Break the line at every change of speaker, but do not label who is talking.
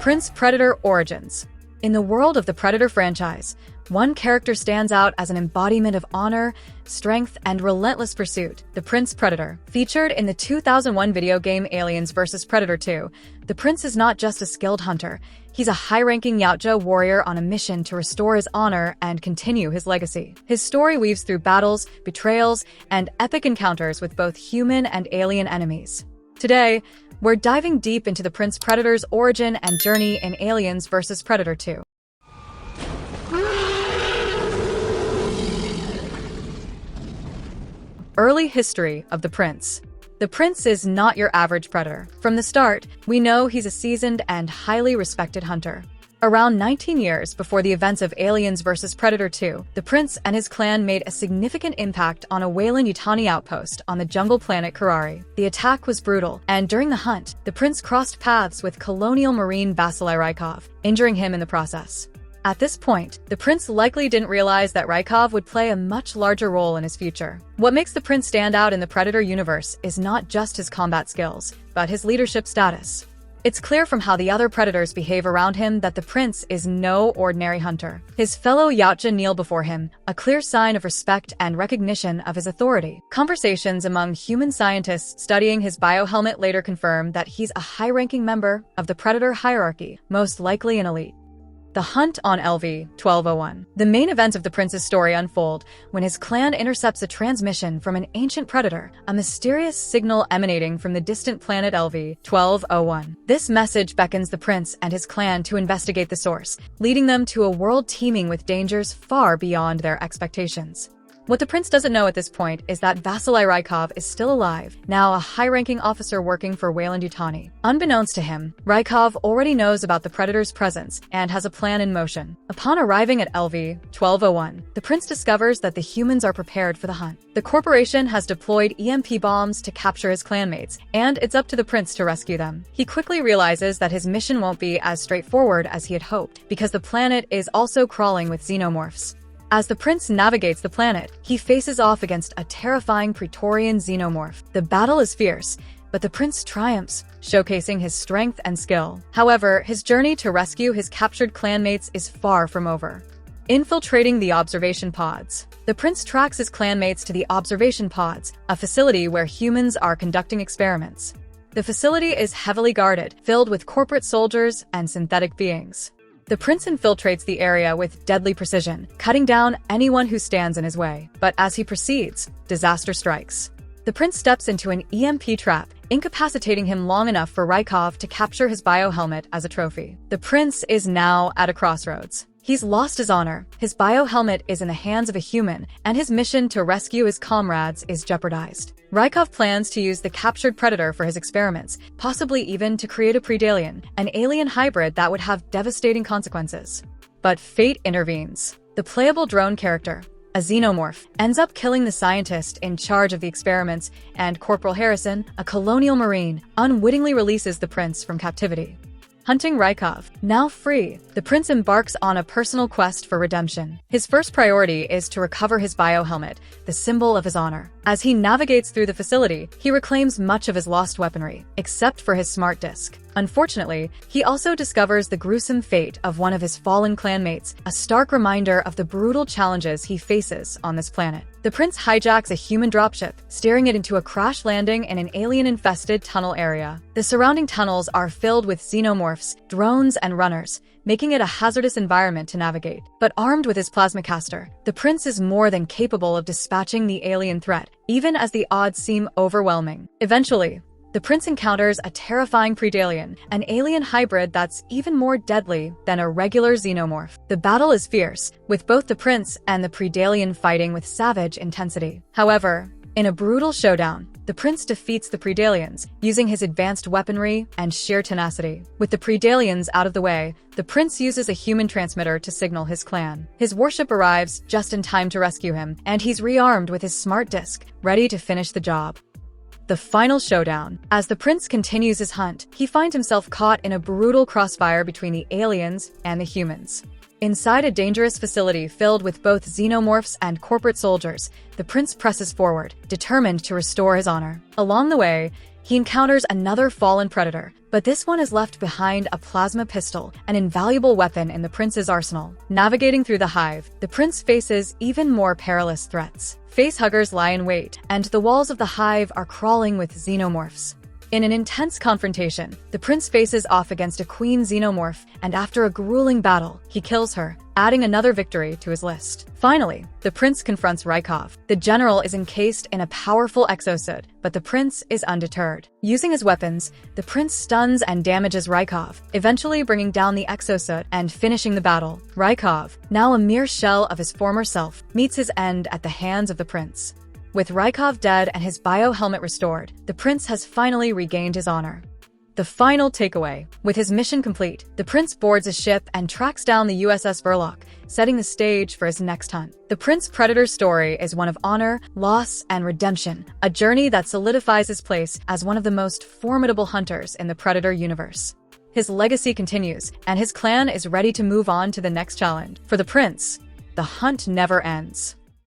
Prince Predator Origins. In the world of the Predator franchise, one character stands out as an embodiment of honor, strength, and relentless pursuit: the Prince Predator. Featured in the 2001 video game Aliens vs. Predator 2, the Prince is not just a skilled hunter, he's a high-ranking Yautja warrior on a mission to restore his honor and continue his legacy. His story weaves through battles, betrayals, and epic encounters with both human and alien enemies. Today, we're diving deep into the Prince Predator's origin and journey in Aliens vs. Predator 2. Early history of the Prince. The Prince is not your average predator. From the start, we know he's a seasoned and highly respected hunter. Around 19 years before the events of Aliens vs. Predator 2, the Prince and his clan made a significant impact on a Weyland-Yutani outpost on the jungle planet Karari. The attack was brutal, and during the hunt, the Prince crossed paths with Colonial Marine Vasily Rykov, injuring him in the process. At this point, the Prince likely didn't realize that Rykov would play a much larger role in his future. What makes the Prince stand out in the Predator universe is not just his combat skills, but his leadership status. It's clear from how the other predators behave around him that the Prince is no ordinary hunter. His fellow Yautja kneel before him, a clear sign of respect and recognition of his authority. Conversations among human scientists studying his biohelmet later confirm that he's a high-ranking member of the Predator hierarchy, most likely an elite. The hunt on LV-1201. The main events of the Prince's story unfold when his clan intercepts a transmission from an ancient predator, a mysterious signal emanating from the distant planet LV-1201. This message beckons the Prince and his clan to investigate the source, leading them to a world teeming with dangers far beyond their expectations. What the Prince doesn't know at this point is that Vasily Rykov is still alive, now a high-ranking officer working for Weyland-Yutani. Unbeknownst to him, Rykov already knows about the Predator's presence and has a plan in motion. Upon arriving at LV-1201, the Prince discovers that the humans are prepared for the hunt. The corporation has deployed EMP bombs to capture his clanmates, and it's up to the Prince to rescue them. He quickly realizes that his mission won't be as straightforward as he had hoped, because the planet is also crawling with xenomorphs. As the Prince navigates the planet, he faces off against a terrifying Praetorian xenomorph. The battle is fierce, but the Prince triumphs, showcasing his strength and skill. However, his journey to rescue his captured clanmates is far from over. Infiltrating the observation pods. The Prince tracks his clanmates to the observation pods, a facility where humans are conducting experiments. The facility is heavily guarded, filled with corporate soldiers and synthetic beings. The Prince infiltrates the area with deadly precision, cutting down anyone who stands in his way. But as he proceeds, disaster strikes. The Prince steps into an EMP trap, incapacitating him long enough for Rykov to capture his biohelmet as a trophy. The Prince is now at a crossroads. He's lost his honor, his biohelmet is in the hands of a human, and his mission to rescue his comrades is jeopardized. Rykov plans to use the captured predator for his experiments, possibly even to create a predalien, an alien hybrid that would have devastating consequences. But fate intervenes. The playable drone character, a xenomorph, ends up killing the scientist in charge of the experiments, and Corporal Harrison, a colonial marine, unwittingly releases the Prince from captivity. Hunting Rykov. Now free, the Prince embarks on a personal quest for redemption. His first priority is to recover his biohelmet, the symbol of his honor. As he navigates through the facility, he reclaims much of his lost weaponry, except for his smart disc. Unfortunately, he also discovers the gruesome fate of one of his fallen clanmates, a stark reminder of the brutal challenges he faces on this planet. The Prince hijacks a human dropship, steering it into a crash landing in an alien-infested tunnel area. The surrounding tunnels are filled with xenomorphs, drones, and runners, making it a hazardous environment to navigate. But armed with his plasmacaster, the Prince is more than capable of dispatching the alien threat, even as the odds seem overwhelming. Eventually, the Prince encounters a terrifying predalien, an alien hybrid that's even more deadly than a regular xenomorph. The battle is fierce, with both the Prince and the predalien fighting with savage intensity. However, in a brutal showdown, the Prince defeats the predaliens, using his advanced weaponry and sheer tenacity. With the predaliens out of the way, the Prince uses a human transmitter to signal his clan. His warship arrives just in time to rescue him, and he's rearmed with his smart disc, ready to finish the job. The final showdown. As the Prince continues his hunt, he finds himself caught in a brutal crossfire between the aliens and the humans. Inside a dangerous facility filled with both xenomorphs and corporate soldiers, the Prince presses forward, determined to restore his honor. Along the way, he encounters another fallen predator, but this one is left behind a plasma pistol, an invaluable weapon in the prince's arsenal. Navigating through the hive, the prince faces even more perilous threats. Facehuggers lie in wait, and the walls of the hive are crawling with xenomorphs. In an intense confrontation, the prince faces off against a queen xenomorph, and after a grueling battle, he kills her, adding another victory to his list. Finally, the prince confronts Rykov. The general is encased in a powerful exosuit, but the prince is undeterred. Using his weapons, the prince stuns and damages Rykov, eventually bringing down the exosuit and finishing the battle. Rykov, now a mere shell of his former self, meets his end at the hands of the prince. With Rykov dead and his bio-helmet restored, the prince has finally regained his honor. The final takeaway. With his mission complete, the prince boards a ship and tracks down the USS Verloc, setting the stage for his next hunt. The Prince Predator's story is one of honor, loss, and redemption, a journey that solidifies his place as one of the most formidable hunters in the Predator universe. His legacy continues, and his clan is ready to move on to the next challenge. For the prince, the hunt never ends.